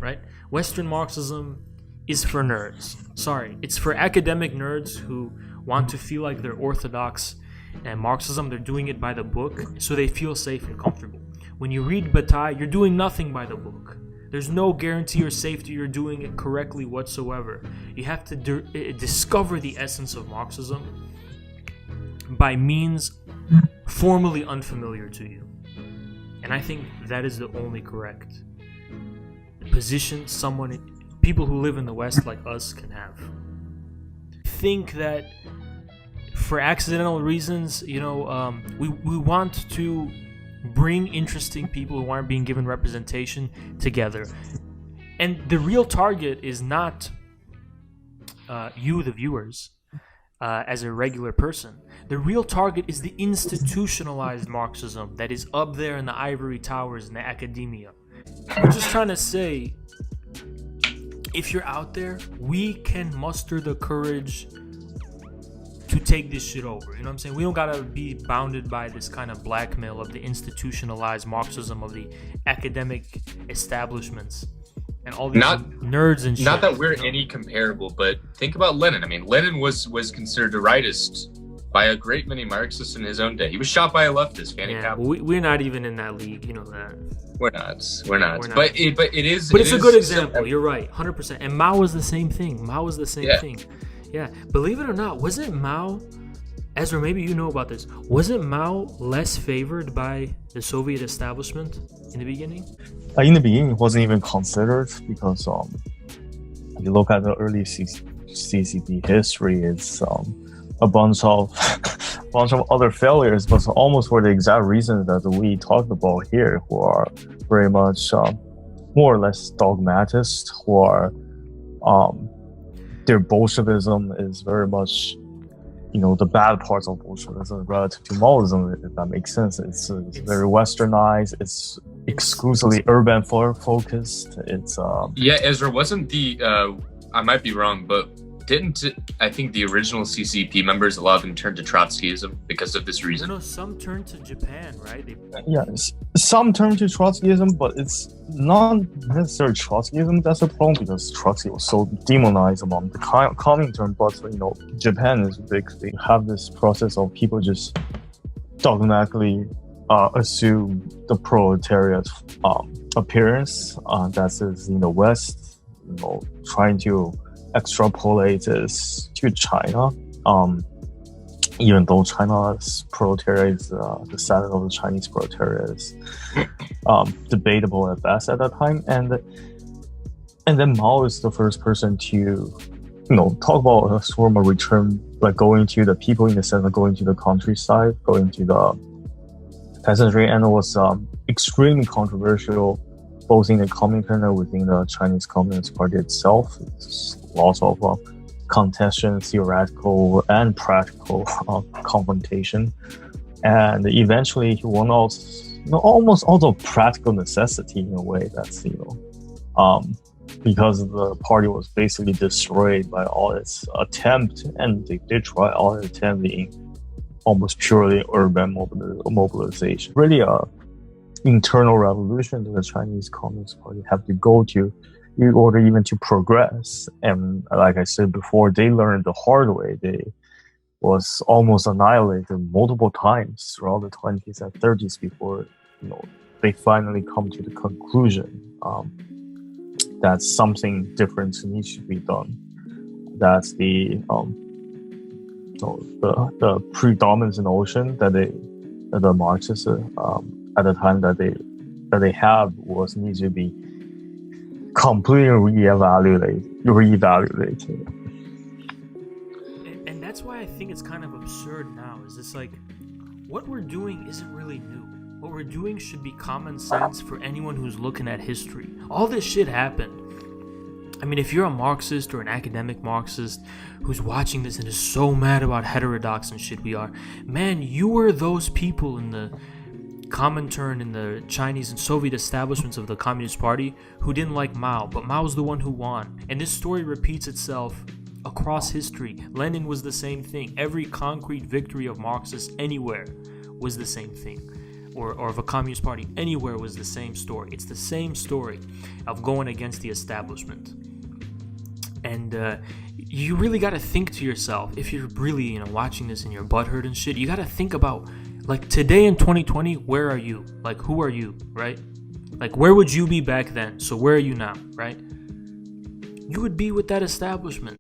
right? Western Marxism is for nerds. Sorry, it's for academic nerds who want to feel like they're orthodox, and Marxism, they're doing it by the book, so they feel safe and comfortable. When you read Bataille, you're doing nothing by the book. There's no guarantee or safety you're doing it correctly whatsoever. You have to discover the essence of Marxism by means formally unfamiliar to you. And I think that is the only correct position people who live in the West like us can have. Think that for accidental reasons, we want to bring interesting people who aren't being given representation together. And the real target is not you, the viewers, as a regular person. The real target is the institutionalized Marxism that is up there in the ivory towers in the academia. We're just trying to say, if you're out there, we can muster the courage to take this shit over. You know what I'm saying? We don't gotta be bounded by this kind of blackmail of the institutionalized Marxism of the academic establishments and all these nerds and shit. Not that we're any comparable, but think about Lenin. I mean, Lenin was considered a rightist by a great many Marxists in his own day. He was shot by a leftist, Fanny Capital. We're not even in that league, you know that. We're not. But it is. But it's a good example. You're right, 100%. And Mao was the same thing. thing. Yeah, believe it or not, wasn't Mao, Ezra, maybe you know about this, wasn't Mao less favored by the Soviet establishment in the beginning? In the beginning, it wasn't even considered because if you look at the early CCP history, it's a bunch of other failures, but almost for the exact reason that we talked about here, who are very much more or less dogmatist, who are their Bolshevism is very much, the bad parts of Bolshevism relative to Maoism, if that makes sense. It's very westernized. It's exclusively urban focused. It's Ezra, wasn't the I might be wrong, but didn't I think the original CCP members, a lot of them turned to Trotskyism because of this reason? No, some turned to Japan, right? Some turned to Trotskyism, but it's not necessarily Trotskyism that's a problem because Trotsky was so demonized among the Comintern. But Japan is big. They have this process of people just dogmatically assume the proletariat appearance that is in the West, trying to extrapolate this to China, even though China's proletariat is the status of the Chinese proletariat is debatable at best at that time, and then Mao is the first person to talk about a form of return, like going to the people in the sense of going to the countryside, going to the peasantry, and it was extremely controversial both in the Comintern and within the Chinese Communist Party itself. It's lots of contention, theoretical and practical confrontation, and eventually he won out, almost out of practical necessity in a way. That's because the party was basically destroyed by all its attempt, and they did try all its attempt being almost purely urban mobilization. Really internal revolution that the Chinese Communist Party have to go to in order even to progress. And like I said before, they learned the hard way. They was almost annihilated multiple times throughout the 20s and 30s before they finally come to the conclusion that something different needs to be done. That's the predominant notion that the Marxists at the time that they have needs to be completely reevaluated. And that's why I think it's kind of absurd now. Is it's like what we're doing isn't really new. What we're doing should be common sense for anyone who's looking at history. All this shit happened. I mean, if you're a Marxist or an academic Marxist who's watching this and is so mad about heterodox and shit we are, man, you were those people in the Comintern in the Chinese and Soviet establishments of the Communist Party who didn't like Mao, but Mao's the one who won. And this story repeats itself across history. Lenin was the same thing. Every concrete victory of Marxists anywhere was the same thing. or of a communist party anywhere was the same story. It's the same story of going against the establishment. And you really got to think to yourself, if you're really, watching this and you're butthurt and shit, you got to think about, like, today in 2020, where are you? Like, who are you, right? Like, where would you be back then? So where are you now, right? You would be with that establishment.